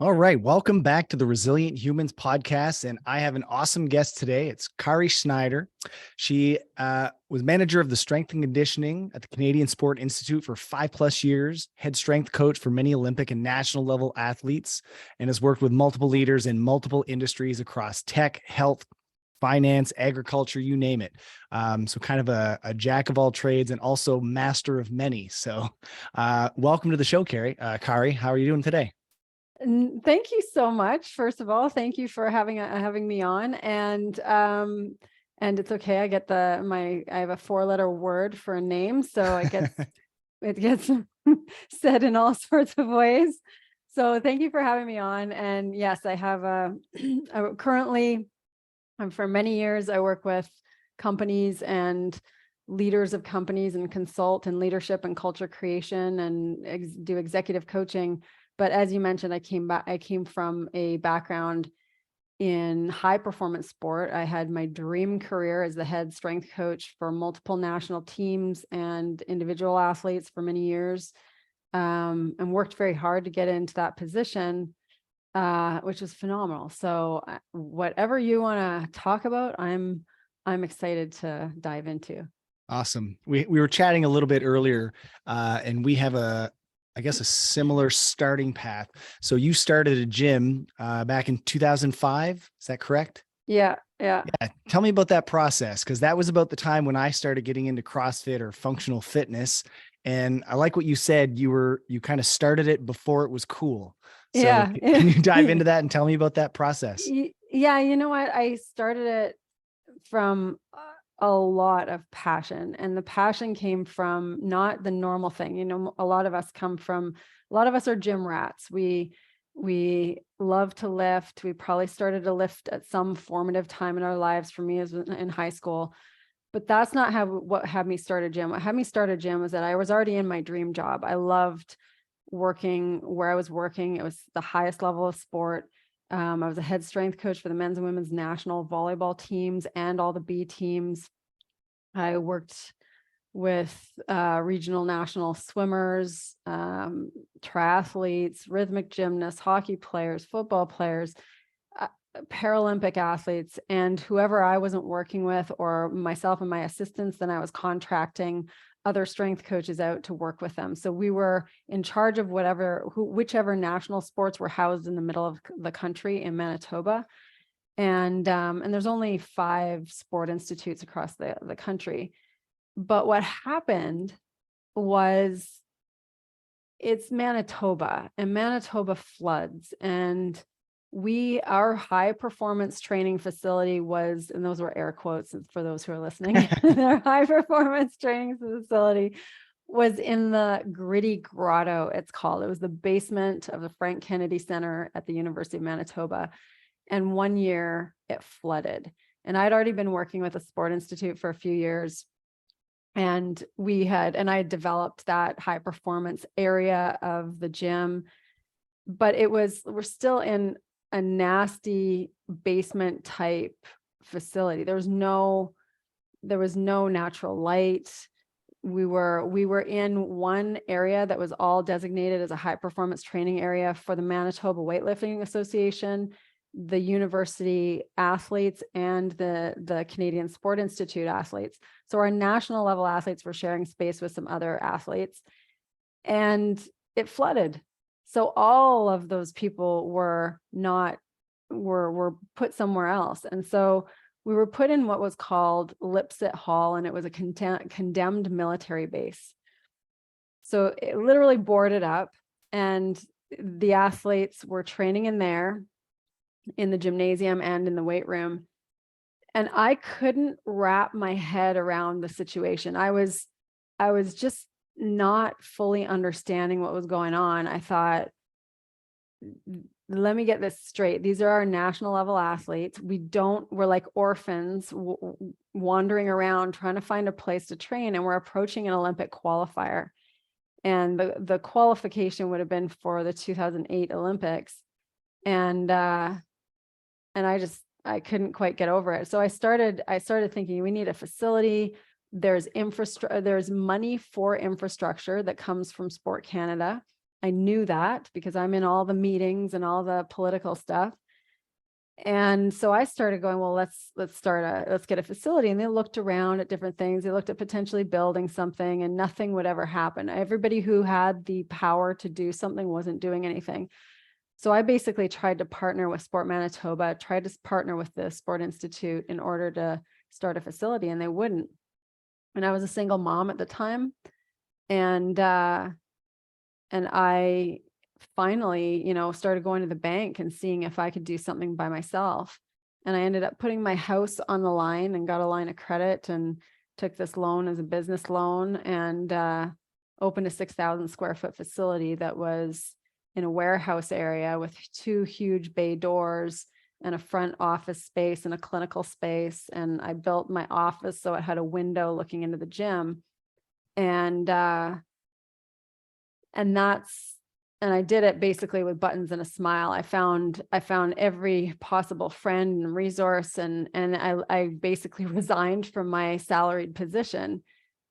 All right. Welcome back to the Resilient Humans podcast. And I have an awesome guest today. It's Kari Schneider. She was manager of the strength and conditioning at the Canadian Sport Institute for 5+ years, head strength coach for many Olympic and national level athletes, and has worked with multiple leaders in multiple industries across tech, health, finance, agriculture, you name it. So kind of a jack of all trades and also master of many. So welcome to the show, Kari. Kari, how are you doing today? Thank you so much. First of all, thank you for having me on. And it's okay. I get I have a 4-letter word for a name, so it gets said in all sorts of ways. So thank you for having me on. And yes, I have currently, for many years, I work with companies and leaders of companies and consult in leadership and culture creation and do executive coaching. But as you mentioned, I came from a background in high performance sport. I had my dream career as the head strength coach for multiple national teams and individual athletes for many years, and worked very hard to get into that position, which was phenomenal. So whatever you want to talk about, I'm excited to dive into. Awesome. We were chatting a little bit earlier, and we have I guess a similar starting path. So you started a gym back in 2005. Is that correct? Yeah. Tell me about that process, because that was about the time when I started getting into CrossFit or functional fitness. And I like what you said. You kind of started it before it was cool. So Yeah. Can you dive into that and tell me about that process? Yeah. You know what? I started it from a lot of passion, and the passion came from not the normal thing. A lot of us are gym rats. We love to lift. We probably started to lift at some formative time in our lives. For me, as in high school, but that's not what had me start a gym. What had me start a gym was that I was already in my dream job. I loved working where I was working. It was the highest level of sport. I was a head strength coach for the men's and women's national volleyball teams and all the B teams. I worked with regional national swimmers, triathletes, rhythmic gymnasts, hockey players, football players, Paralympic athletes, and whoever I wasn't working with, or myself and my assistants, then I was contracting other strength coaches out to work with them. So we were in charge of whichever national sports were housed in the middle of the country in Manitoba. And there's only 5 sport institutes across the country. But what happened was, it's Manitoba, and Manitoba floods. And our high performance training facility was, and those were air quotes for those who are listening, our high performance training facility was in the gritty grotto, it's called. It was the basement of the Frank Kennedy Center at the University of Manitoba. And one year it flooded. And I'd already been working with a sport institute for a few years. And I had developed that high performance area of the gym, but we're still in a nasty basement type facility. There was no natural light. We were in one area that was all designated as a high performance training area for the Manitoba Weightlifting Association, the university athletes, and the Canadian Sport Institute athletes. So our national level athletes were sharing space with some other athletes, and it flooded. So all of those people were put somewhere else. And so we were put in what was called Lipset Hall, and it was a condemned military base. So it literally boarded up, and the athletes were training in there, in the gymnasium and in the weight room. And I couldn't wrap my head around the situation. I was just not fully understanding what was going on. I thought, let me get this straight. These are our national level athletes. We're like orphans wandering around trying to find a place to train, and we're approaching an Olympic qualifier. And the qualification would have been for the 2008 Olympics. And I couldn't quite get over it. So I started thinking, we need a facility. There's money for infrastructure that comes from Sport Canada. I knew that because I'm in all the meetings and all the political stuff. And so I started going, well, let's get a facility. And they looked around at different things. They looked at potentially building something, and nothing would ever happen. Everybody who had the power to do something wasn't doing anything. So I basically tried to partner with Sport Manitoba, tried to partner with the Sport Institute in order to start a facility, and they wouldn't. And I was a single mom at the time. And I finally, started going to the bank and seeing if I could do something by myself. And I ended up putting my house on the line and got a line of credit and took this loan as a business loan, and opened a 6,000 square foot facility that was in a warehouse area with 2 huge bay doors and a front office space and a clinical space. And I built my office so it had a window looking into the gym. And I did it basically with buttons and a smile. I found every possible friend and resource, and I basically resigned from my salaried position.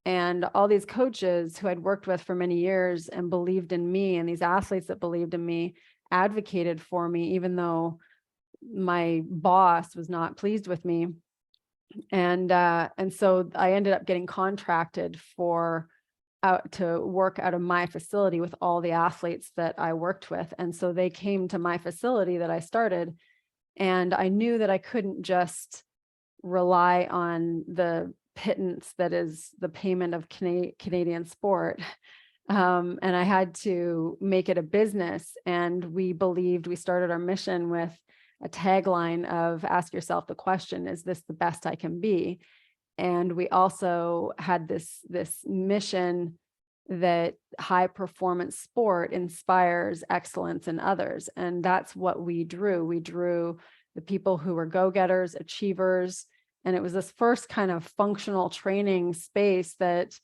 And all these coaches who I'd worked with for many years and believed in me, and these athletes that believed in me, advocated for me, even though my boss was not pleased with me. And so I ended up getting contracted to work out of my facility with all the athletes that I worked with. And so they came to my facility that I started, and I knew that I couldn't just rely on the pittance that is the payment of Canadian sport. And I had to make it a business. And we started our mission with a tagline of ask yourself the question, is this the best I can be? And we also had this mission that high performance sport inspires excellence in others. And that's what we drew. We drew the people who were go-getters, achievers. And it was this first kind of functional training space that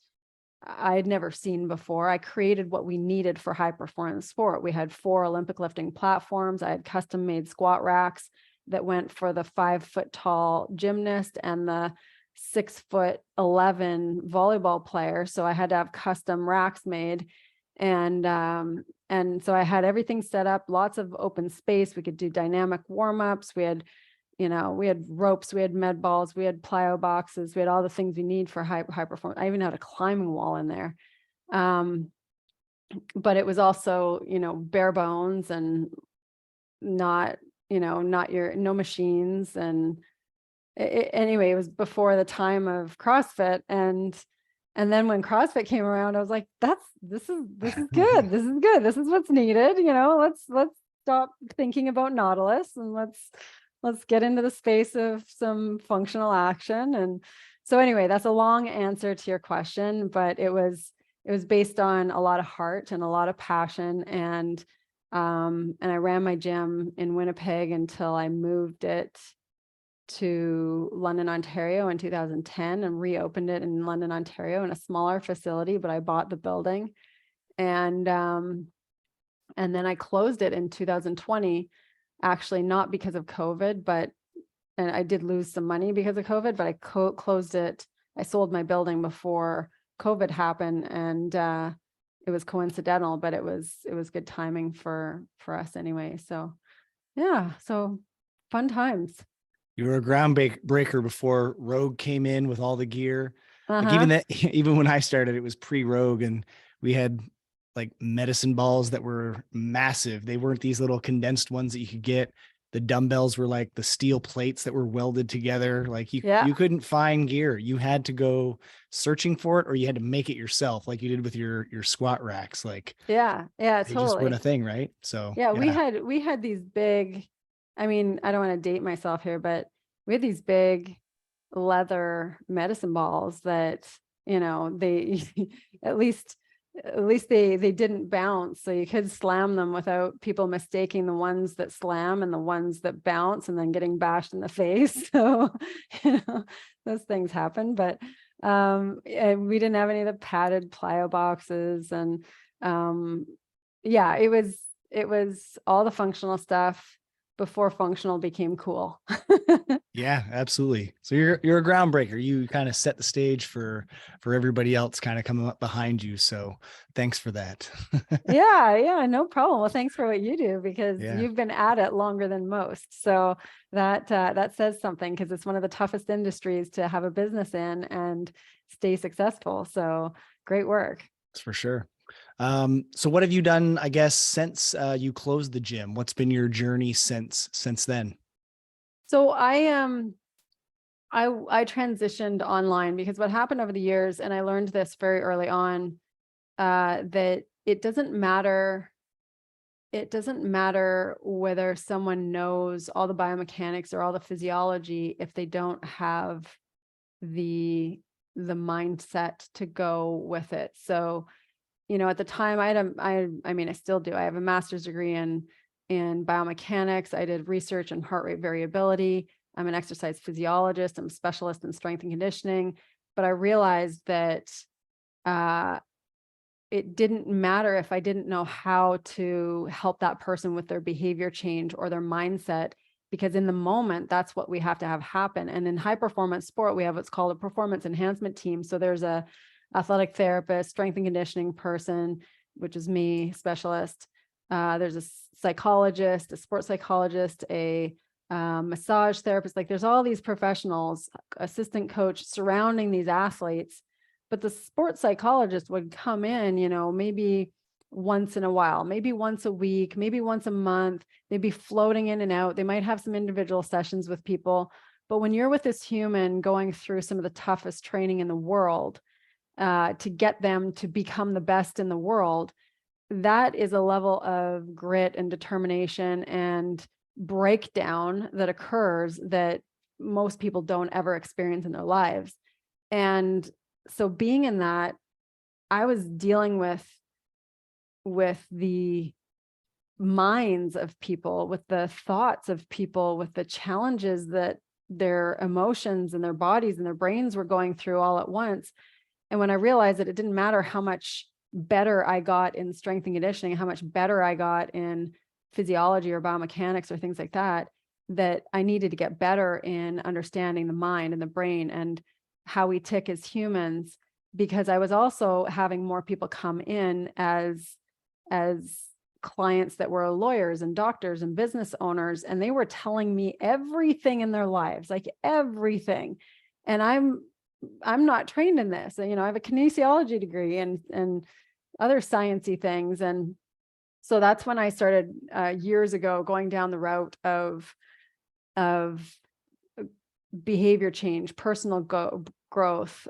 I had never seen before. I created what we needed for high performance sport. We had 4 Olympic lifting platforms. I had custom made squat racks that went for the 5-foot tall gymnast and the 6'11" volleyball player. So I had to have custom racks made. And so I had everything set up, lots of open space. We could do dynamic warm-ups. We had ropes, we had med balls, we had plyo boxes, we had all the things we need for high performance. I even had a climbing wall in there. But it was also, bare bones and no machines. And anyway, it was before the time of CrossFit. And then when CrossFit came around, I was like, this is good. This is good. This is what's needed. Let's stop thinking about Nautilus and let's get into the space of some functional action. And so anyway, that's a long answer to your question, but it was based on a lot of heart and a lot of passion. And I ran my gym in Winnipeg until I moved it to London, Ontario in 2010 and reopened it in London, Ontario in a smaller facility, but I bought the building. And then I closed it in 2020. Actually, not because of COVID, and I did lose some money because of COVID, but I closed it. I sold my building before COVID happened, and it was coincidental, but it was good timing for us anyway. So yeah, so fun times. You were a groundbreaker before Rogue came in with all the gear. Like even when I started, it was pre-Rogue, and we had like medicine balls that were massive. They weren't these little condensed ones that you could get. The dumbbells were like the steel plates that were welded together. Like you couldn't find gear. You had to go searching for it, or you had to make it yourself, like you did with your squat racks. Like totally. They just weren't a thing, right? So yeah, we had these big, I don't want to date myself here, but we had these big leather medicine balls that, they at least they didn't bounce, so you could slam them without people mistaking the ones that slam and the ones that bounce and then getting bashed in the face. So those things happen. But and we didn't have any of the padded plyo boxes. And it was all the functional stuff, before functional became cool. Yeah, absolutely. So you're a groundbreaker. You kind of set the stage for everybody else kind of coming up behind you. So thanks for that. Yeah, no problem. Well, thanks for what you do, because Yeah. you've been at it longer than most. So that says something, because it's one of the toughest industries to have a business in and stay successful. So great work. That's for sure. So what have you done, I guess, since you closed the gym? What's been your journey since then? So I transitioned online, because what happened over the years, and I learned this very early on, that it doesn't matter whether someone knows all the biomechanics or all the physiology if they don't have the mindset to go with it. So, at the time I mean, I still do. I have a master's degree in biomechanics. I did research in heart rate variability. I'm an exercise physiologist. I'm a specialist in strength and conditioning. But I realized that uh, it didn't matter if I didn't know how to help that person with their behavior change or their mindset, because in the moment, that's what we have to have happen. And in high performance sport, we have what's called a performance enhancement team. So there's a athletic therapist, strength and conditioning person, which is me, specialist. There's a psychologist, a sports psychologist, a massage therapist. Like, there's all these professionals, assistant coach surrounding these athletes. But the sports psychologist would come in, maybe once in a while, maybe once a week, maybe once a month. They'd be floating in and out. They might have some individual sessions with people. But when you're with this human going through some of the toughest training in the world, to get them to become the best in the world, that is a level of grit and determination and breakdown that occurs that most people don't ever experience in their lives. And so being in that, I was dealing with the minds of people, with the thoughts of people, with the challenges that their emotions and their bodies and their brains were going through all at once. And when I realized that it didn't matter how much better I got in strength and conditioning, how much better I got in physiology or biomechanics or things like that, that I needed to get better in understanding the mind and the brain and how we tick as humans, because I was also having more people come in as clients that were lawyers and doctors and business owners, and they were telling me everything in their lives, like everything. And I'm not trained in this. I have a kinesiology degree and other sciencey things. And so that's when I started years ago going down the route of behavior change, personal growth,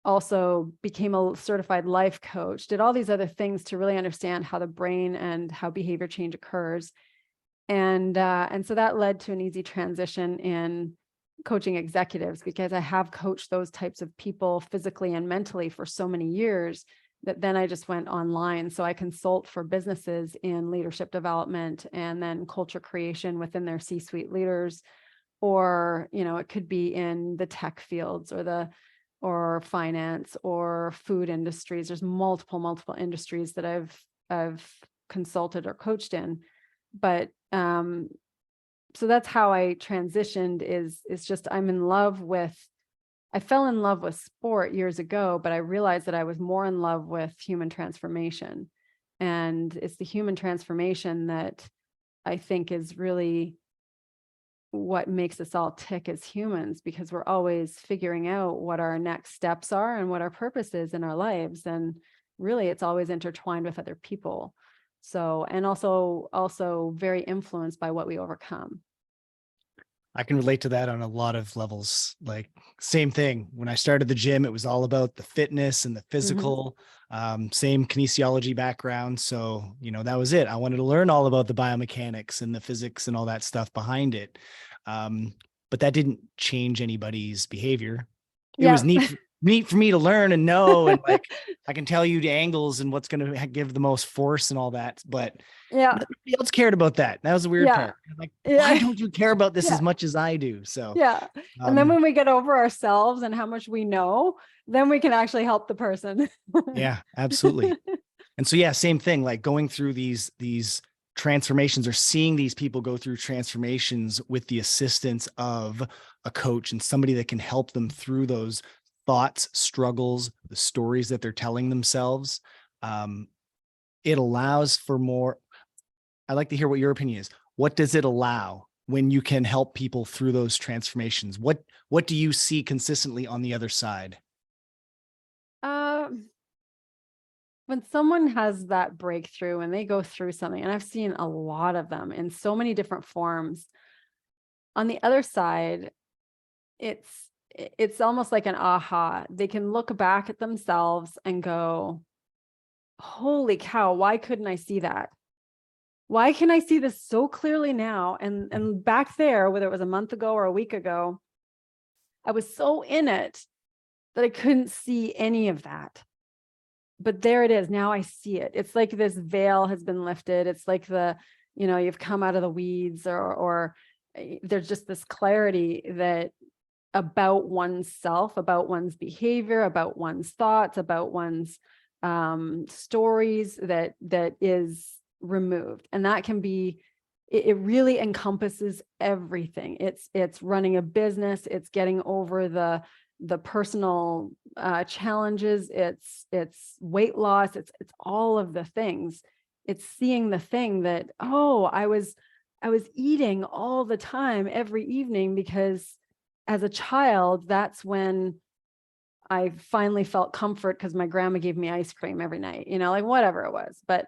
also became a certified life coach, did all these other things to really understand how the brain and how behavior change occurs. And so that led to an easy transition in coaching executives, because I have coached those types of people physically and mentally for so many years that then I just went online. So I consult for businesses in leadership development and then culture creation within their C-suite leaders, or, it could be in the tech fields or finance or food industries. There's multiple industries that I've consulted or coached in. But so that's how I transitioned, is just I fell in love with sport years ago, but I realized that I was more in love with human transformation. And it's the human transformation that I think is really what makes us all tick as humans, because we're always figuring out what our next steps are and what our purpose is in our lives. And really, it's always intertwined with other people. So, and also very influenced by what we overcome. I can relate to that on a lot of levels. Like, same thing. When I started the gym, it was all about the fitness and the physical, same kinesiology background. So, that was it. I wanted to learn all about the biomechanics and the physics and all that stuff behind it. But that didn't change anybody's behavior. It was neat for me to learn and know, and like, I can tell you the angles and what's going to give the most force and all that, but nobody else cared about that. That was the weird part. Like, why don't you care about this as much as I do? So, and then when we get over ourselves and how much we know, then we can actually help the person. Yeah, absolutely. And so, same thing, like going through these transformations or seeing these people go through transformations with the assistance of a coach and somebody that can help them through those thoughts, struggles, the stories that they're telling themselves. It allows for more. I'd like to hear what your opinion is. What does it allow when you can help people through those transformations? What do you see consistently on the other side? When someone has that breakthrough and they go through something, and I've seen a lot of them in so many different forms, on the other side, it's almost like an aha. They can look back at themselves and go, holy cow, why couldn't I see that? Why can I see this so clearly now? And back there, whether it was a month ago or a week ago, I was so in it that I couldn't see any of that. But there it is. Now I see it. It's like this veil has been lifted. It's like you've come out of the weeds, or there's just this clarity that about oneself, about one's behavior, about one's thoughts, about one's stories that is removed. And that can be, it really encompasses everything. It's running a business. It's getting over the personal challenges, it's weight loss, it's all of the things. It's seeing the thing that, oh, I was eating all the time every evening because as a child, that's when I finally felt comfort because my grandma gave me ice cream every night, like whatever it was. But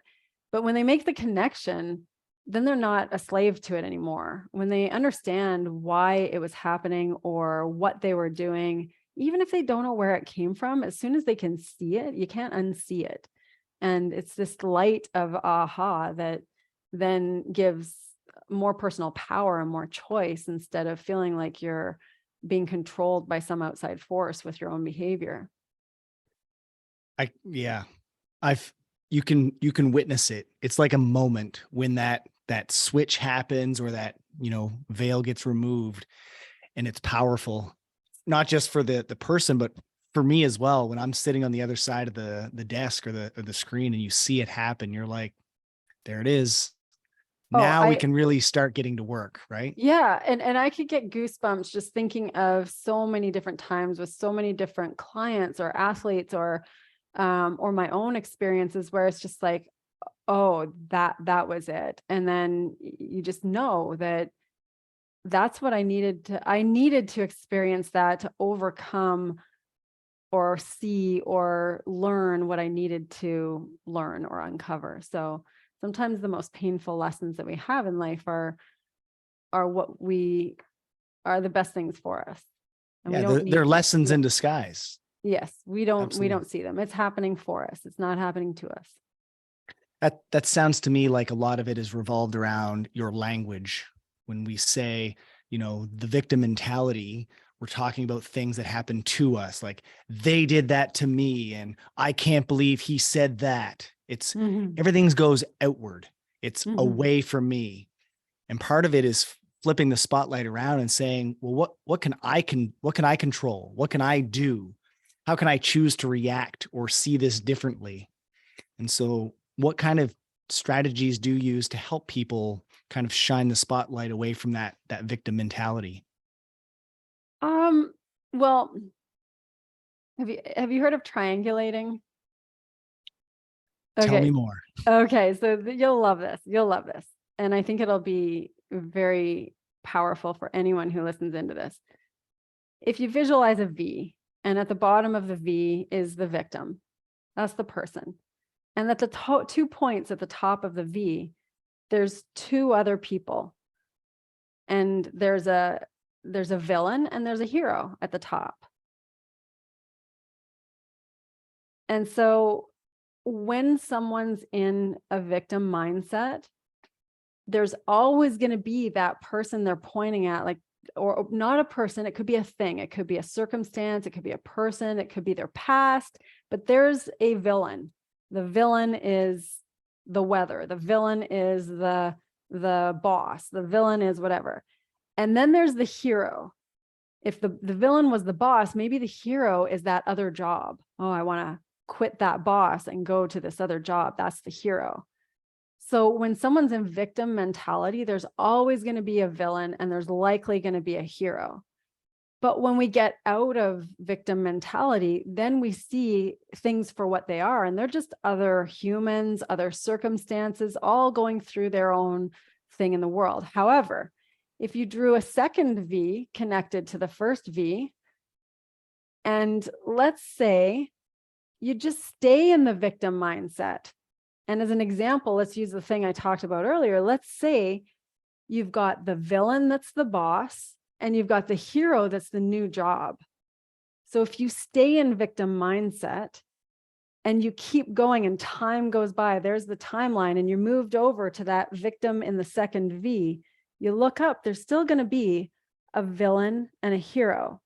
when they make the connection, then they're not a slave to it anymore. When they understand why it was happening or what they were doing, even if they don't know where it came from, as soon as they can see it, you can't unsee it. And it's this light of aha that then gives more personal power and more choice instead of feeling like you're being controlled by some outside force with your own behavior. You can witness it. It's like a moment when that switch happens or that, veil gets removed, and it's powerful, not just for the person, but for me as well. When I'm sitting on the other side of the desk or the screen and you see it happen, you're like, there it is. Now we can really start getting to work, right? Yeah. And I could get goosebumps just thinking of so many different times with so many different clients or athletes or my own experiences where it's just like, oh, that was it. And then you just know that that's what I needed to experience, that to overcome or see or learn what I needed to learn or uncover. So sometimes the most painful lessons that we have in life are what we are the best things for us. And we don't they're lessons in disguise. Yes, we don't Absolutely. see them. It's happening for us. It's not happening to us. That sounds to me like a lot of it is revolved around your language. When we say, the victim mentality, we're talking about things that happen to us, like they did that to me and I can't believe he said that. It's everything goes outward. It's away from me. And part of it is flipping the spotlight around and saying, well, what can I control? What can I do? How can I choose to react or see this differently? And so what kind of strategies do you use to help people kind of shine the spotlight away from that victim mentality? Well, have you heard of triangulating? Tell me Okay. more. Okay. So you'll love this. You'll love this. And I think it'll be very powerful for anyone who listens into this. If you visualize a V, and at the bottom of the V is the victim, that's the person. And at the 2 points at the top of the V, there's two other people. And there's a villain and there's a hero at the top. And so when someone's in a victim mindset, there's always going to be that person they're pointing at, like, or not a person, it could be a thing, it could be a circumstance, it could be a person, it could be their past, but there's a villain. The villain is the weather, the villain is the boss, the villain is whatever. And then there's the hero. If the villain was the boss, maybe the hero is that other job. Oh, I want to quit that boss and go to this other job. That's the hero. So when someone's in victim mentality, there's always going to be a villain and there's likely going to be a hero. But when we get out of victim mentality, then we see things for what they are. And they're just other humans, other circumstances, all going through their own thing in the world. However, if you drew a second V connected to the first V, and let's say you just stay in the victim mindset. And as an example, let's use the thing I talked about earlier. Let's say you've got the villain that's the boss, and you've got the hero that's the new job. So if you stay in victim mindset and you keep going and time goes by, there's the timeline, and you're moved over to that victim in the second V, you look up, there's still going to be a villain and a hero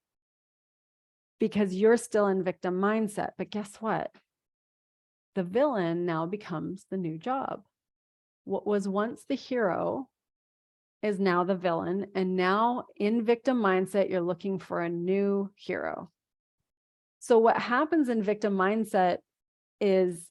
because you're still in victim mindset. But guess what? The villain now becomes the new job. What was once the hero is now the villain. And now in victim mindset, you're looking for a new hero. So what happens in victim mindset is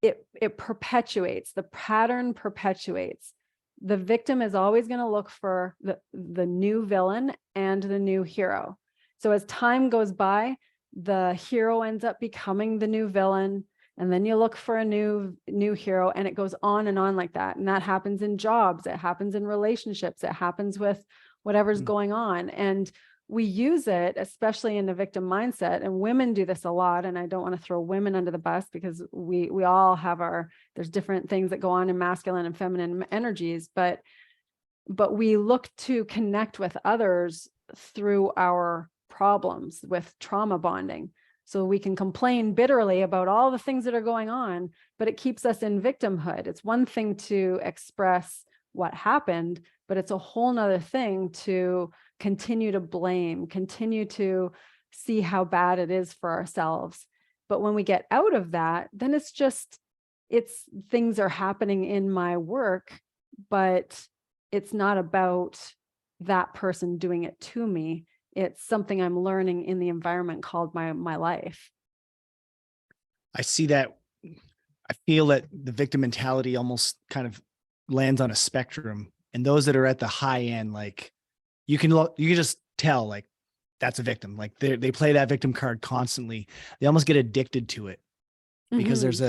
it perpetuates, the pattern perpetuates. The victim is always going to look for the new villain and the new hero. So as time goes by, the hero ends up becoming the new villain, and then you look for a new hero, and it goes on and on like that. And that happens in jobs, it happens in relationships, it happens with whatever's going on. And we use it, especially in the victim mindset, and women do this a lot. And I don't want to throw women under the bus because we all have there's different things that go on in masculine and feminine energies, but we look to connect with others through our problems with trauma bonding. So we can complain bitterly about all the things that are going on, but it keeps us in victimhood. It's one thing to express what happened, but it's a whole nother thing to continue to blame, continue to see how bad it is for ourselves. But when we get out of that, then it's things are happening in my work, but it's not about that person doing it to me. It's something I'm learning in the environment called my life. I see that. I feel that the victim mentality almost kind of lands on a spectrum, and those that are at the high end, like you can just tell, like that's a victim. Like they play that victim card constantly. They almost get addicted to it because there's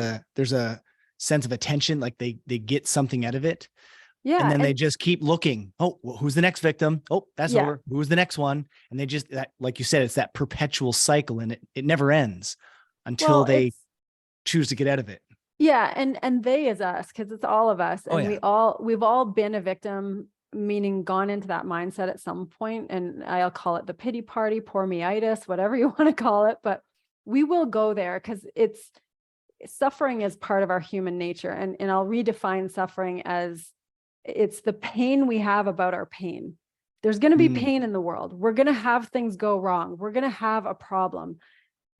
a sense of attention, like they get something out of it. Yeah. And then they just keep looking. Oh, well, who's the next victim? Oh, that's Yeah. over. Who's the next one? And they just, like you said, it's that perpetual cycle, and it never ends until they choose to get out of it. Yeah. And they is us, because it's all of us. And we've all been a victim, meaning gone into that mindset at some point. And I'll call it the pity party, poor me-itis, whatever you want to call it. But we will go there because suffering is part of our human nature. And I'll redefine suffering as it's the pain we have about our pain. There's going to be pain in the world. We're going to have things go wrong. We're going to have a problem.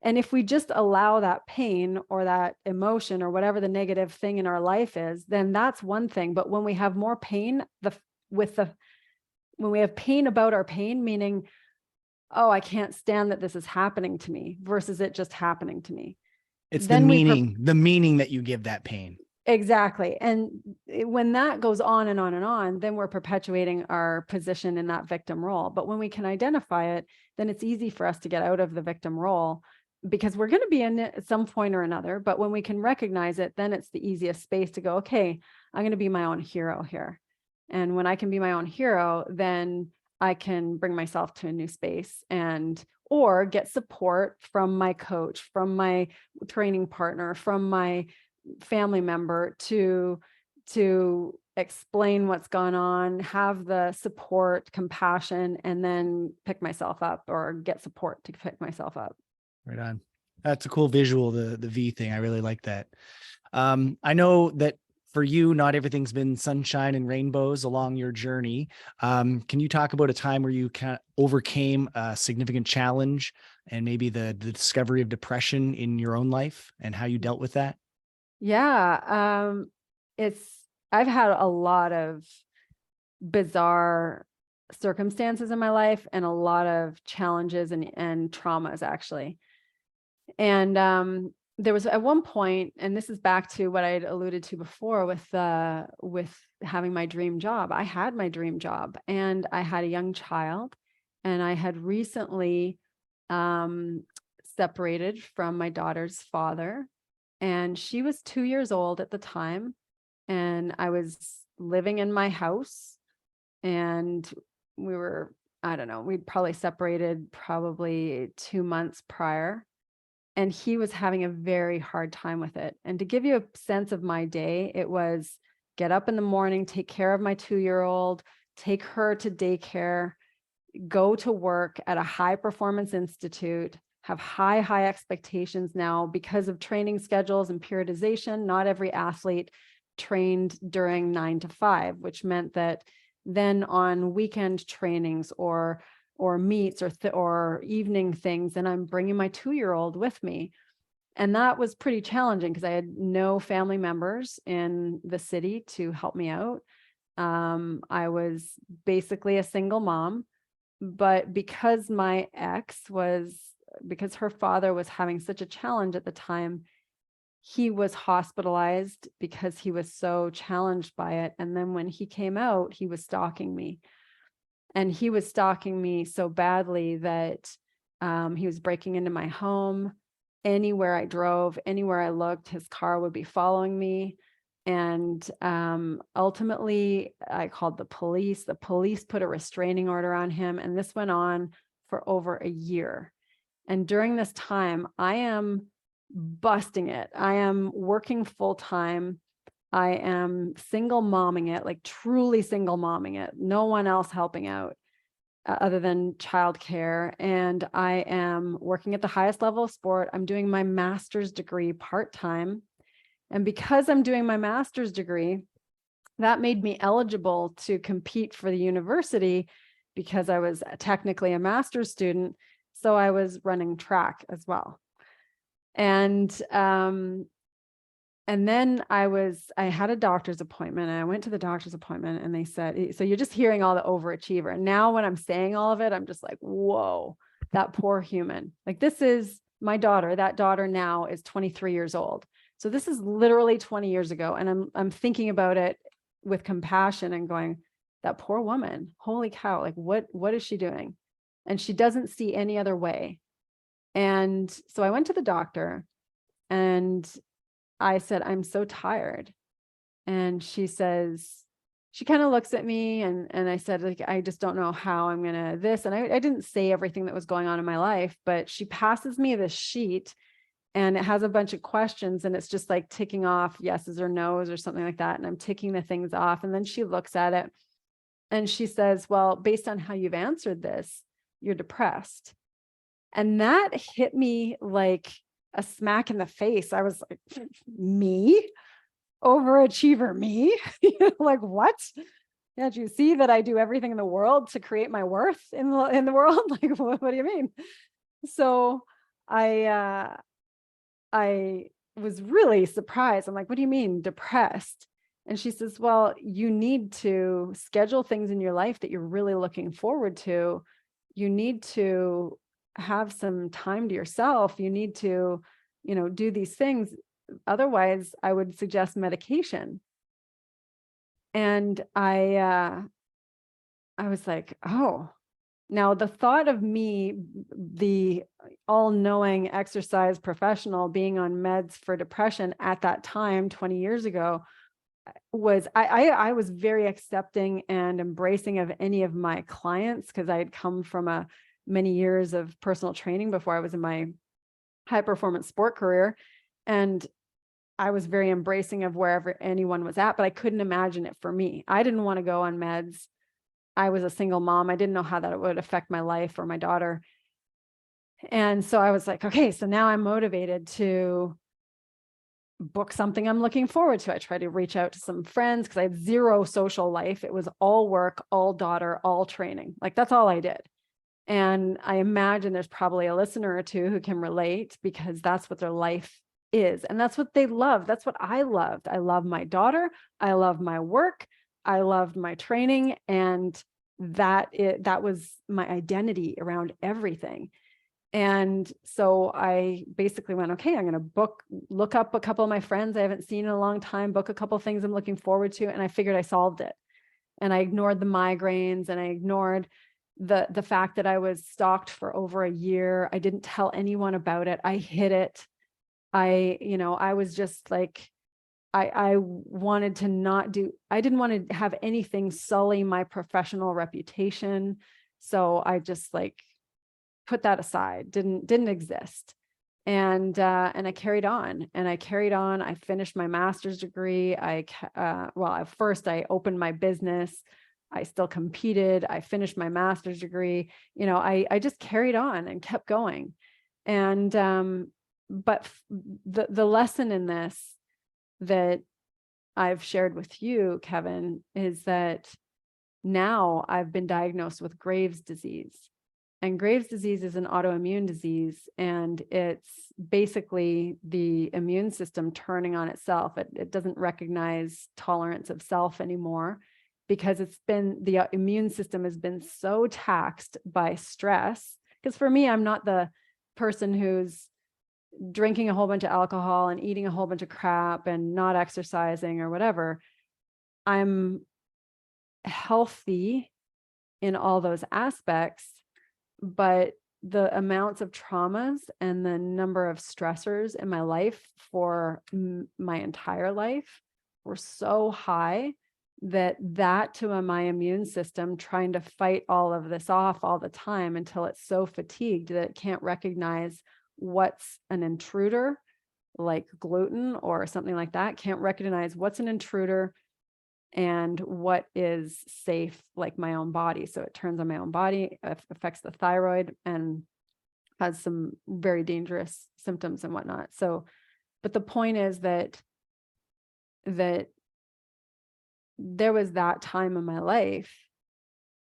And if we just allow that pain or that emotion or whatever the negative thing in our life is, then that's one thing. But when we have more pain, when we have pain about our pain, meaning, oh, I can't stand that this is happening to me, versus it just happening to me. It's the meaning that you give that pain. Exactly. And when that goes on and on and on, then we're perpetuating our position in that victim role. But when we can identify it, then it's easy for us to get out of the victim role, because we're going to be in it at some point or another. But when we can recognize it, then it's the easiest space to go, okay, I'm going to be my own hero here. And when I can be my own hero, then I can bring myself to a new space or get support from my coach, from my training partner, from my family member to explain what's gone on, have the support, compassion, and then pick myself up, or get support to pick myself up. Right on. That's a cool visual, the V thing. I really like that. I know that for you, not everything's been sunshine and rainbows along your journey. Can you talk about a time where you kind of overcame a significant challenge and maybe the discovery of depression in your own life and how you dealt with that? Yeah. I've had a lot of bizarre circumstances in my life and a lot of challenges and traumas, actually. And there was at one point, and this is back to what I had alluded to before with having my dream job. I had my dream job and I had a young child, and I had recently separated from my daughter's father, and she was 2 years old at the time, and I was living in my house, and we were, I don't know, we'd probably separated probably 2 months prior. And he was having a very hard time with it. And to give you a sense of my day, it was get up in the morning, take care of my 2-year-old, take her to daycare, go to work at a high performance institute, have high expectations now because of training schedules and periodization. Not every athlete trained during 9 to 5, which meant that then on weekend trainings or meets or evening things, and I'm bringing my 2-year-old with me. And that was pretty challenging because I had no family members in the city to help me out. I was basically a single mom, but because her father was having such a challenge at the time, he was hospitalized because he was so challenged by it. And then when he came out, he was stalking me. And he was stalking me so badly that he was breaking into my home. Anywhere I drove, anywhere I looked, his car would be following me. And ultimately, I called the police. The police put a restraining order on him. And this went on for over a year. And during this time, I am busting it. I am working full time. I am single momming it, like truly single momming it. No one else helping out other than childcare. And I am working at the highest level of sport. I'm doing my master's degree part-time. And because I'm doing my master's degree, that made me eligible to compete for the university because I was technically a master's student. So I was running track as well. And then I had a doctor's appointment, and I went to the doctor's appointment, and they said, so you're just hearing all the overachiever. And now when I'm saying all of it, I'm just like, whoa, that poor human. Like, this is my daughter. That daughter now is 23 years old. So this is literally 20 years ago. And I'm thinking about it with compassion and going, that poor woman, holy cow, like what is she doing? And she doesn't see any other way. And so I went to the doctor and I said, I'm so tired. And she says, she kind of looks at me and I said, like, I just don't know how I'm going to this. And I didn't say everything that was going on in my life, but she passes me this sheet and it has a bunch of questions and it's just like ticking off yeses or nos or something like that. And I'm ticking the things off. And then she looks at it and she says, well, based on how you've answered this, you're depressed. And that hit me like a smack in the face. I was like, me? Overachiever me? Like, what? Yeah, do you see that I do everything in the world to create my worth in the world? Like, what do you mean? So I was really surprised. I'm like, what do you mean depressed? And she says, well, you need to schedule things in your life that you're really looking forward to. You need to have some time to yourself. You need to, do these things. Otherwise, I would suggest medication. And I was like, oh, now the thought of me, the all-knowing exercise professional, being on meds for depression at that time, 20 years ago, was I was very accepting and embracing of any of my clients because I had come from many years of personal training before I was in my high performance sport career. And I was very embracing of wherever anyone was at, but I couldn't imagine it for me. I didn't want to go on meds. I was a single mom. I didn't know how that would affect my life or my daughter. And so I was like, okay, so now I'm motivated to book something I'm looking forward to. I tried to reach out to some friends because I had zero social life. It was all work, all daughter, all training. Like, that's all I did. And I imagine there's probably a listener or two who can relate because that's what their life is. And that's what they love. That's what I loved. I love my daughter. I love my work. I loved my training. And that was my identity around everything. And so I basically went, okay, I'm going to look up a couple of my friends I haven't seen in a long time, book a couple of things I'm looking forward to. And I figured I solved it. And I ignored the migraines, and I ignored the fact that I was stalked for over a year. I didn't tell anyone about it. I hid it. I was just like, I wanted to I didn't want to have anything sully my professional reputation. So I just like put that aside, didn't exist. And I carried on, I finished my master's degree. At first I opened my business. I still competed. I finished my master's degree. I just carried on and kept going. And, but the lesson in this that I've shared with you, Kevin, is that now I've been diagnosed with Graves' disease. And Graves' disease is an autoimmune disease, and it's basically the immune system turning on itself. It doesn't recognize tolerance of self anymore, because the immune system has been so taxed by stress. Because for me, I'm not the person who's drinking a whole bunch of alcohol and eating a whole bunch of crap and not exercising or whatever. I'm healthy in all those aspects, but the amounts of traumas and the number of stressors in my life for my entire life were so high that to my immune system, trying to fight all of this off all the time until it's so fatigued that it can't recognize what's an intruder, like gluten or something like that, can't recognize what's an intruder and what is safe, like my own body. So it turns on my own body, affects the thyroid, and has some very dangerous symptoms and whatnot. So, but the point is that there was that time in my life,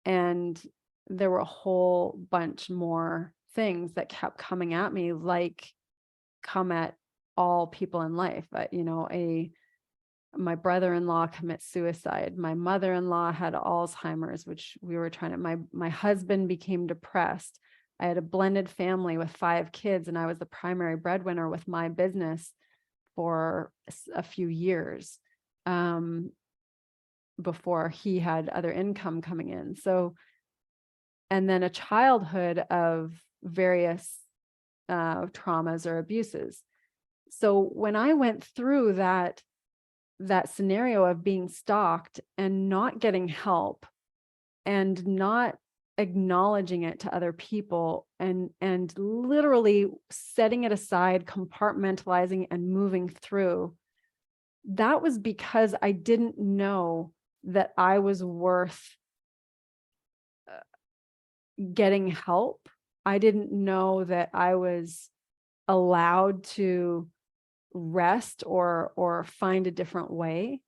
and there were a whole bunch more things that kept coming at me, like come at all people in life. But, my brother-in-law commits suicide. My mother-in-law had Alzheimer's, which we were trying to, my husband became depressed. I had a blended family with 5 kids, and I was the primary breadwinner with my business for a few years before he had other income coming in. So, and then a childhood of various traumas or abuses. So when I went through that scenario of being stalked and not getting help and not acknowledging it to other people, and literally setting it aside, compartmentalizing and moving through, that was because I didn't know that I was worth getting help. I didn't know that I was allowed to rest or find a different way.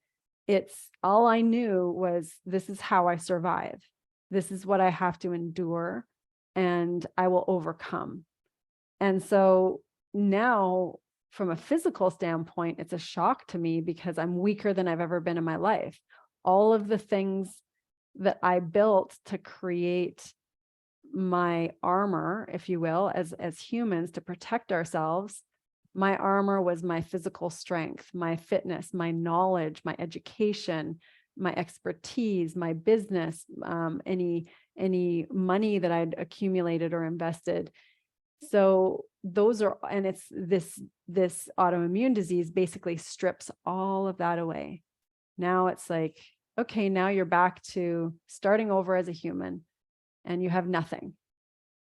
It's all I knew was, this is how I survive. This is what I have to endure, and I will overcome. And so now, from a physical standpoint, it's a shock to me because I'm weaker than I've ever been in my life. All of the things that I built to create my armor, if you will, as humans, to protect ourselves, my armor was my physical strength, my fitness, my knowledge, my education, my expertise, my business, any money that I'd accumulated or invested. So those are, and it's this autoimmune disease basically strips all of that away. Now it's like, okay, now you're back to starting over as a human, and you have nothing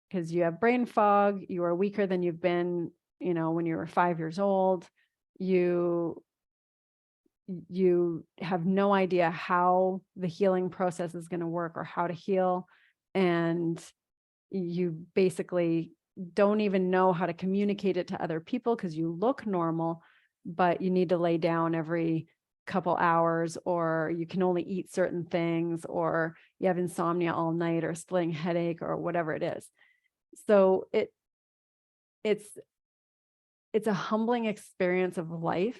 because you have brain fog. You are weaker than you've been, when you were 5 years old. You have no idea how the healing process is going to work or how to heal. And you basically don't even know how to communicate it to other people because you look normal, but you need to lay down every couple hours, or you can only eat certain things, or you have insomnia all night, or splitting headache, or whatever it is. So it's a humbling experience of life,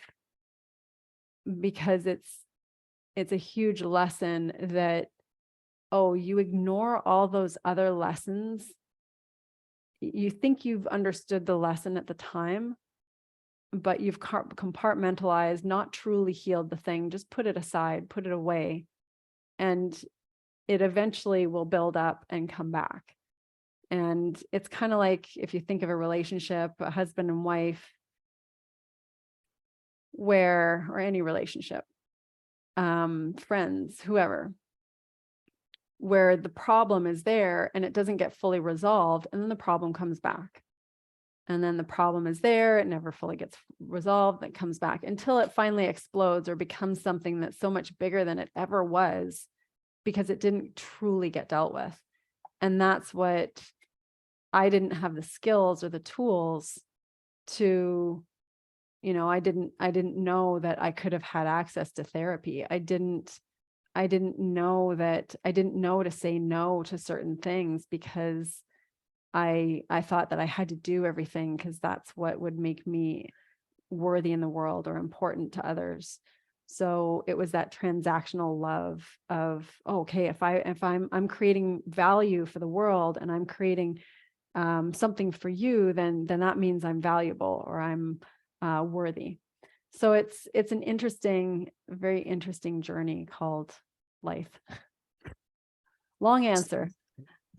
because it's a huge lesson that, oh, you ignore all those other lessons you think you've understood the lesson at the time, but you've compartmentalized, not truly healed the thing, just put it aside, put it away, and it eventually will build up and come back. And it's kind of like, if you think of a relationship, a husband and wife, or any relationship, friends, whoever, where the problem is there and it doesn't get fully resolved, and then the problem comes back. And then the problem is there, it never fully gets resolved, it comes back until it finally explodes or becomes something that's so much bigger than it ever was, because it didn't truly get dealt with. And that's what I didn't have the skills or the tools to, I didn't know that I could have had access to therapy. I didn't know to say no to certain things, because I thought that I had to do everything because that's what would make me worthy in the world or important to others. So it was that transactional love of, okay, if I'm creating value for the world and I'm creating something for you, then that means I'm valuable or I'm worthy. So it's an interesting, very interesting journey called life. Long answer.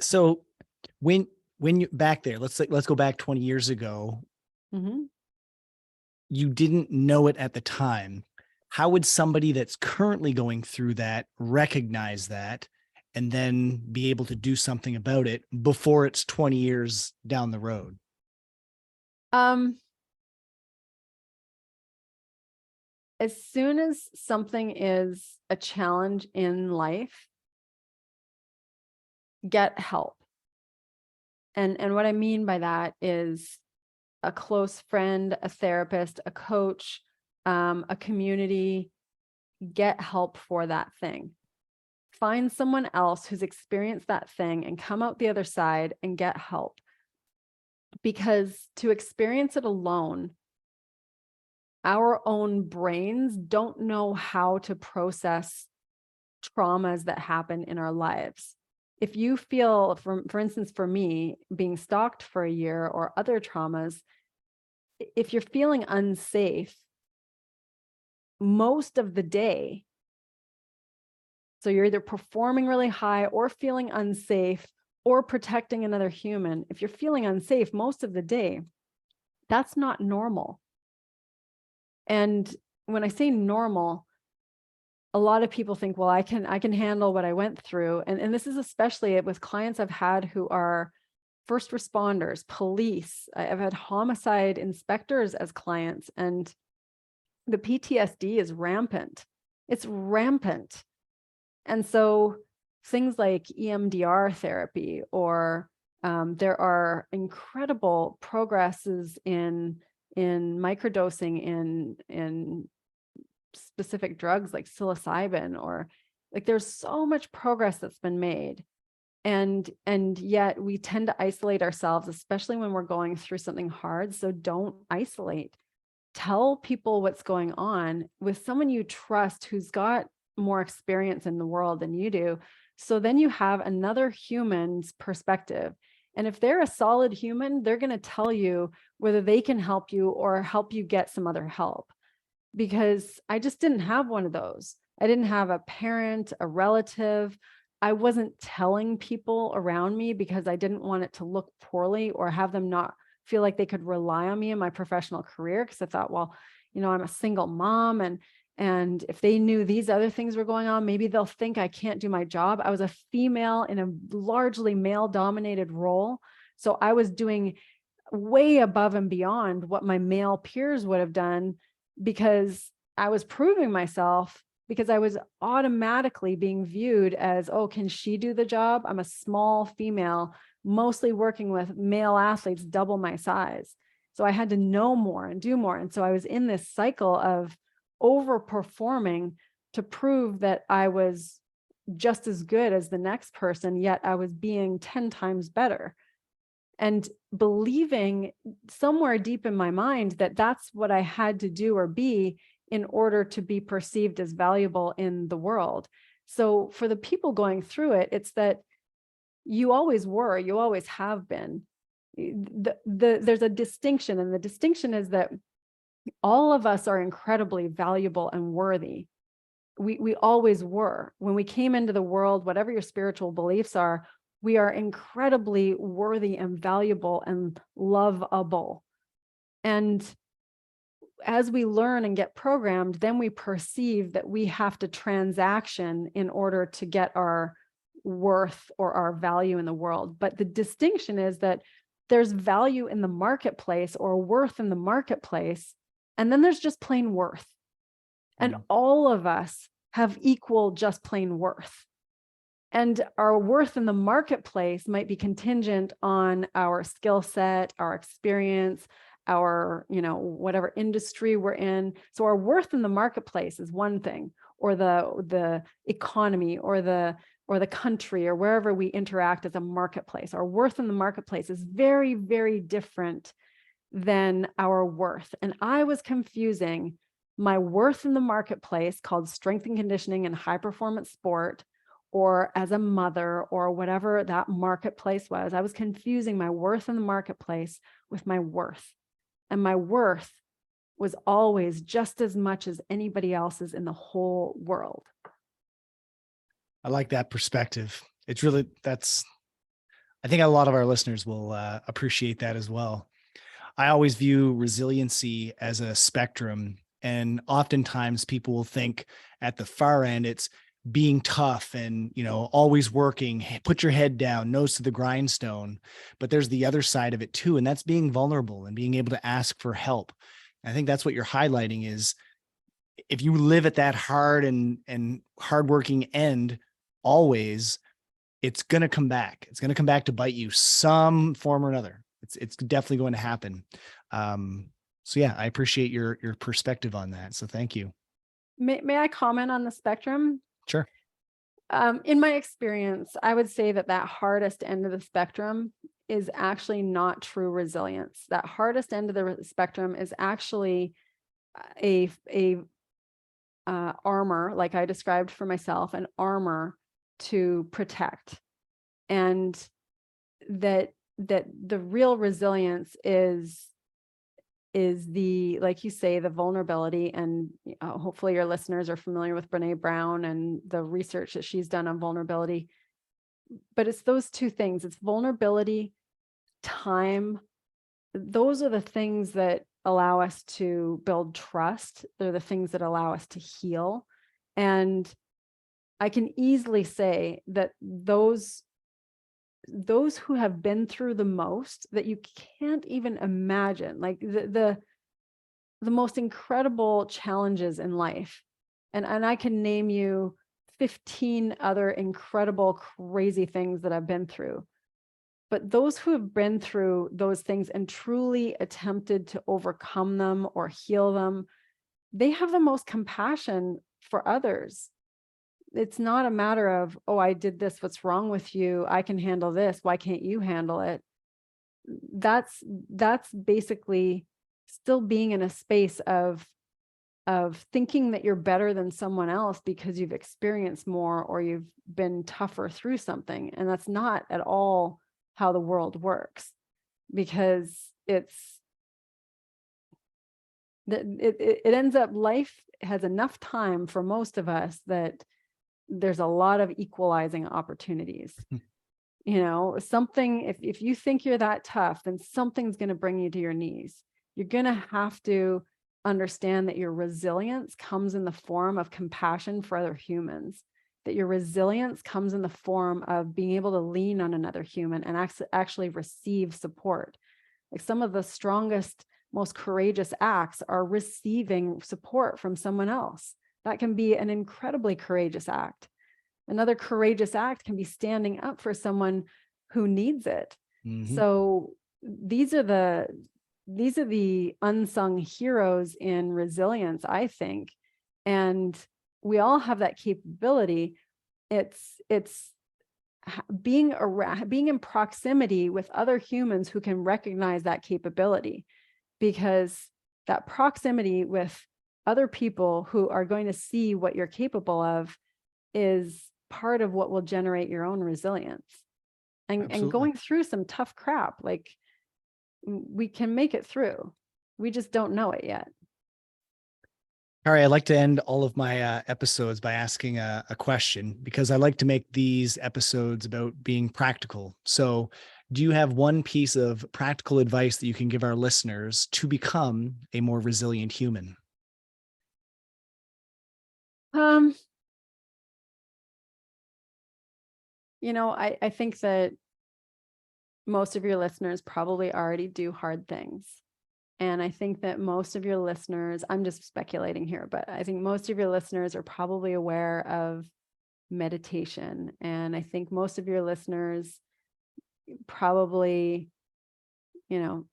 So when you back there, let's go back 20 years ago. Mm-hmm. You didn't know it at the time. How would somebody that's currently going through that recognize that and then be able to do something about it before it's 20 years down the road? As soon as something is a challenge in life, get help. And what I mean by that is a close friend, a therapist, a coach, a community. Get help for that thing. Find someone else who's experienced that thing and come out the other side and get help. Because to experience it alone, our own brains don't know how to process traumas that happen in our lives. If you feel, for instance, for me, being stalked for a year or other traumas, if you're feeling unsafe most of the day, so you're either performing really high or feeling unsafe or protecting another human. If you're feeling unsafe most of the day, that's not normal. And when I say normal, a lot of people think, well, I can handle what I went through. And this is especially with clients I've had who are first responders, police. I've had homicide inspectors as clients, and the PTSD is rampant. It's rampant. And so things like EMDR therapy, or there are incredible progresses in microdosing in specific drugs like psilocybin, or like there's so much progress that's been made. And yet we tend to isolate ourselves, especially when we're going through something hard. So don't isolate. Tell people what's going on with someone you trust who's got more experience in the world than you do. So then you have another human's perspective. And if they're a solid human, they're going to tell you whether they can help you or help you get some other help. Because I just didn't have one of those. I didn't have a parent, a relative. I wasn't telling people around me because I didn't want it to look poorly or have them not feel like they could rely on me in my professional career. Because I thought, well, I'm a single mom, and if they knew these other things were going on, maybe they'll think I can't do my job. I was a female in a largely male-dominated role. So I was doing way above and beyond what my male peers would have done, because I was proving myself, because I was automatically being viewed as, oh, can she do the job? I'm a small female, mostly working with male athletes double my size. So I had to know more and do more. And so I was in this cycle of overperforming to prove that I was just as good as the next person, yet I was being 10 times better. And believing somewhere deep in my mind that that's what I had to do or be in order to be perceived as valuable in the world. So for the people going through it, it's that you always were, you always have been. There's a distinction, and the distinction is that all of us are incredibly valuable and worthy. We always were. When we came into the world, whatever your spiritual beliefs are, we are incredibly worthy and valuable and lovable. And as we learn and get programmed, then we perceive that we have to transaction in order to get our worth or our value in the world. But the distinction is that there's value in the marketplace or worth in the marketplace, and then there's just plain worth. And all of us have equal just plain worth. And our worth in the marketplace might be contingent on our skill set, our experience, our, whatever industry we're in. So our worth in the marketplace is one thing, or the economy, or the country, or wherever we interact as a marketplace. Our worth in the marketplace is very, very different than our worth. And I was confusing my worth in the marketplace, called strength and conditioning and high performance sport, or as a mother, or whatever that marketplace was. I was confusing my worth in the marketplace with my worth. And my worth was always just as much as anybody else's in the whole world. I like that perspective. It's really, I think a lot of our listeners will appreciate that as well. I always view resiliency as a spectrum. And oftentimes people will think at the far end, it's being tough and, always working, put your head down, nose to the grindstone. But there's the other side of it too. And that's being vulnerable and being able to ask for help. I think that's what you're highlighting is if you live at that hard and hardworking end, always, it's going to come back. It's going to come back to bite you some form or another. It's definitely going to happen. So yeah, I appreciate your perspective on that. So thank you. May I comment on the spectrum? Sure. In my experience, I would say that hardest end of the spectrum is actually not true resilience. That hardest end of the spectrum is actually a armor, like I described for myself, an armor to protect. And that the real resilience is the, like you say, the vulnerability. And hopefully your listeners are familiar with Brené Brown and the research that she's done on vulnerability. But it's those two things. It's vulnerability, time. Those are the things that allow us to build trust. They're the things that allow us to heal. And I can easily say that those who have been through the most, that you can't even imagine, like the most incredible challenges in life. And I can name you 15 other incredible, crazy things that I've been through. But those who have been through those things and truly attempted to overcome them or heal them, they have the most compassion for others. It's not a matter of, oh, I did this, what's wrong with you? I can handle this. Why can't you handle it? That's basically still being in a space of thinking that you're better than someone else because you've experienced more or you've been tougher through something. And that's not at all how the world works, because it ends up, life has enough time for most of us that there's a lot of equalizing opportunities. Something, if you think you're that tough, then something's going to bring you to your knees. You're going to have to understand that your resilience comes in the form of compassion for other humans, that your resilience comes in the form of being able to lean on another human and actually receive support. Like some of the strongest, most courageous acts are receiving support from someone else. That can be an incredibly courageous act. Another courageous act can be standing up for someone who needs it. Mm-hmm. So these are the unsung heroes in resilience, I think. And we all have that capability. It's being in proximity with other humans who can recognize that capability, because that proximity with other people who are going to see what you're capable of is part of what will generate your own resilience. And going through some tough crap, like we can make it through. We just don't know it yet. All right, I'd like to end all of my episodes by asking a question, because I like to make these episodes about being practical. So, do you have one piece of practical advice that you can give our listeners to become a more resilient human? Um, I think that most of your listeners probably already do hard things. And I think that most of your listeners, I'm just speculating here, but I think most of your listeners are probably aware of meditation. And I think most of your listeners probably,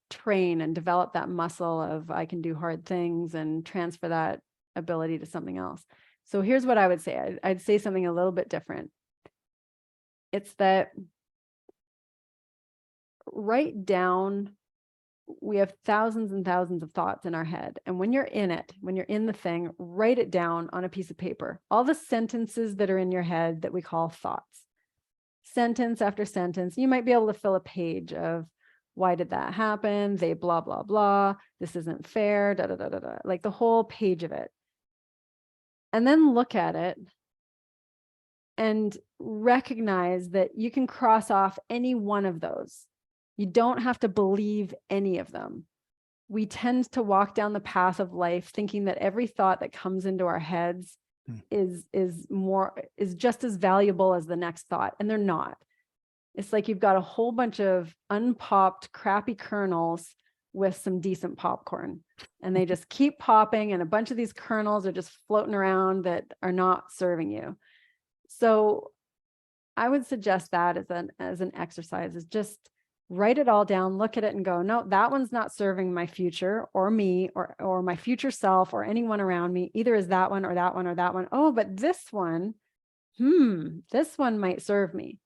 train and develop that muscle of I can do hard things and transfer that ability to something else. So here's what I would say. I'd say something a little bit different. It's that write down, we have thousands and thousands of thoughts in our head. And when you're in it, when you're in the thing, write it down on a piece of paper. All the sentences that are in your head that we call thoughts. Sentence after sentence, you might be able to fill a page of why did that happen? They blah, blah, blah. This isn't fair, da, da, da, da, da. Like the whole page of it. And then look at it and recognize that you can cross off any one of those. You don't have to believe any of them. We tend to walk down the path of life thinking that every thought that comes into our heads is just as valuable as the next thought, and they're not. It's like you've got a whole bunch of unpopped crappy kernels with some decent popcorn, and they just keep popping, and a bunch of these kernels are just floating around that are not serving you. So I would suggest that as an exercise is just write it all down, look at it and go, no, that one's not serving my future or me or my future self or anyone around me. Either is that one or that one or that one. Oh, but this one might serve me.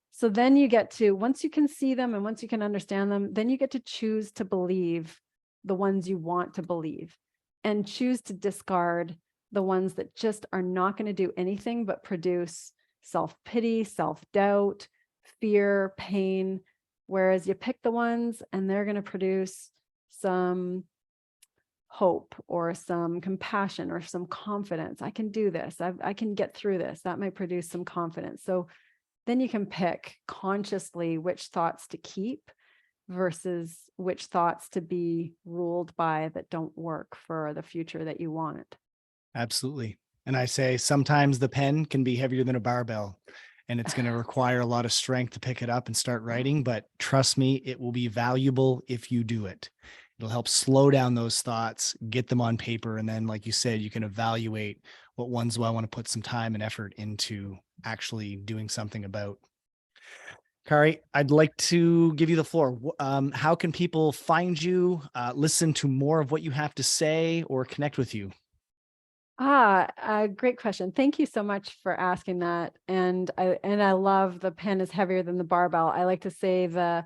So then you get to, once you can see them and once you can understand them, then you get to choose to believe the ones you want to believe and choose to discard the ones that just are not going to do anything but produce self-pity, self-doubt, fear, pain. Whereas you pick the ones and they're going to produce some hope or some compassion or some confidence. I can do this. I can get through this. That might produce some confidence. So then you can pick consciously which thoughts to keep versus which thoughts to be ruled by that don't work for the future that you want. Absolutely. And I say sometimes the pen can be heavier than a barbell, and it's going to require a lot of strength to pick it up and start writing. But trust me, it will be valuable if you do it. It'll help slow down those thoughts, get them on paper. And then, like you said, you can evaluate what ones do I want to put some time and effort into actually doing something about. Kari, I'd like to give you the floor. How can people find you, listen to more of what you have to say, or connect with you? Great question. Thank you so much for asking that. And I love the pen is heavier than the barbell. I like to say the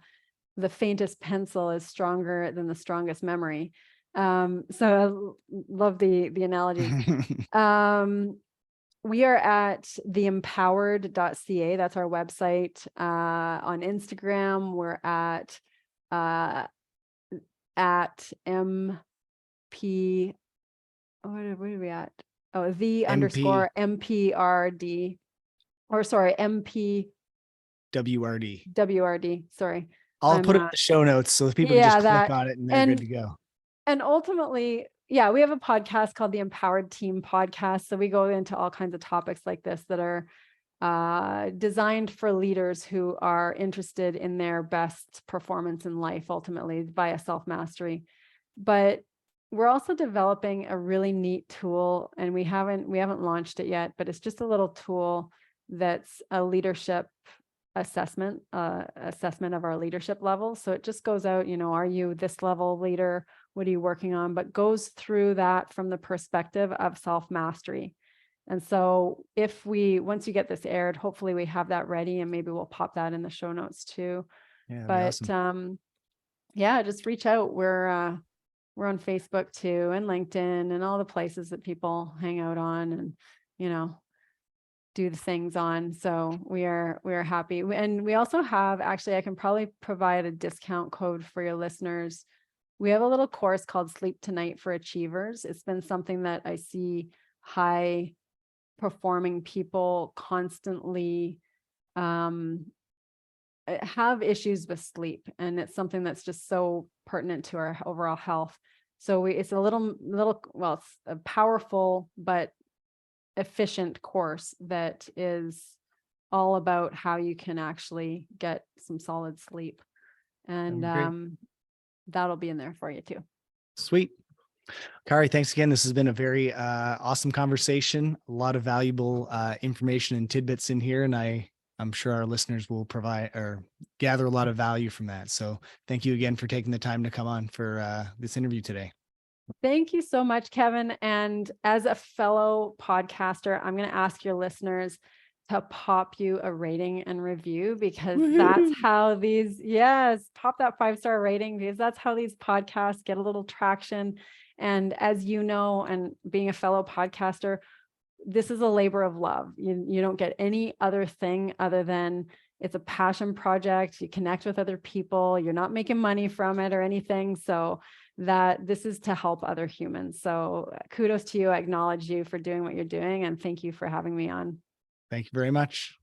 faintest pencil is stronger than the strongest memory. So I love the analogies. We are at theempowered.ca. That's our website. On Instagram, we're at MP. What are we at? Oh, the MP. _MPRD, or sorry, MP WRD. WRD. Sorry. I'll put it in the show notes so people can just click on it and they're good to go. And ultimately, yeah, we have a podcast called the Empowered Team Podcast. So we go into all kinds of topics like this that are designed for leaders who are interested in their best performance in life, ultimately via self-mastery. But we're also developing a really neat tool, and we haven't launched it yet, but it's just a little tool that's a leadership assessment of our leadership level. So it just goes out, are you this level leader? What are you working on? But goes through that from the perspective of self-mastery. And so once you get this aired, hopefully we have that ready, and maybe we'll pop that in the show notes too. Yeah, but awesome. Yeah, just reach out. We're on Facebook too, and LinkedIn, and all the places that people hang out on. And, do the things on. So we are happy. And we also have, actually, I can probably provide a discount code for your listeners. We have a little course called Sleep Tonight for Achievers. It's been something that I see high performing people constantly have issues with sleep. And it's something that's just so pertinent to our overall health. So it's a little, well, it's a powerful, but efficient course that is all about how you can actually get some solid sleep. And that'll be in there for you too. Sweet. Kari, thanks again. This has been a very awesome conversation. A lot of valuable information and tidbits in here, and I'm sure our listeners will provide or gather a lot of value from that. So thank you again for taking the time to come on for this interview today. Thank you so much, Kevin. And as a fellow podcaster, I'm going to ask your listeners to pop you a rating and review, because that's how these, pop that 5-star rating, because that's how these podcasts get a little traction. And as you know, and being a fellow podcaster, this is a labor of love. You don't get any other thing other than it's a passion project. You connect with other people. You're not making money from it or anything. So that this is to help other humans. So kudos to you. I acknowledge you for doing what you're doing. And thank you for having me on. Thank you very much.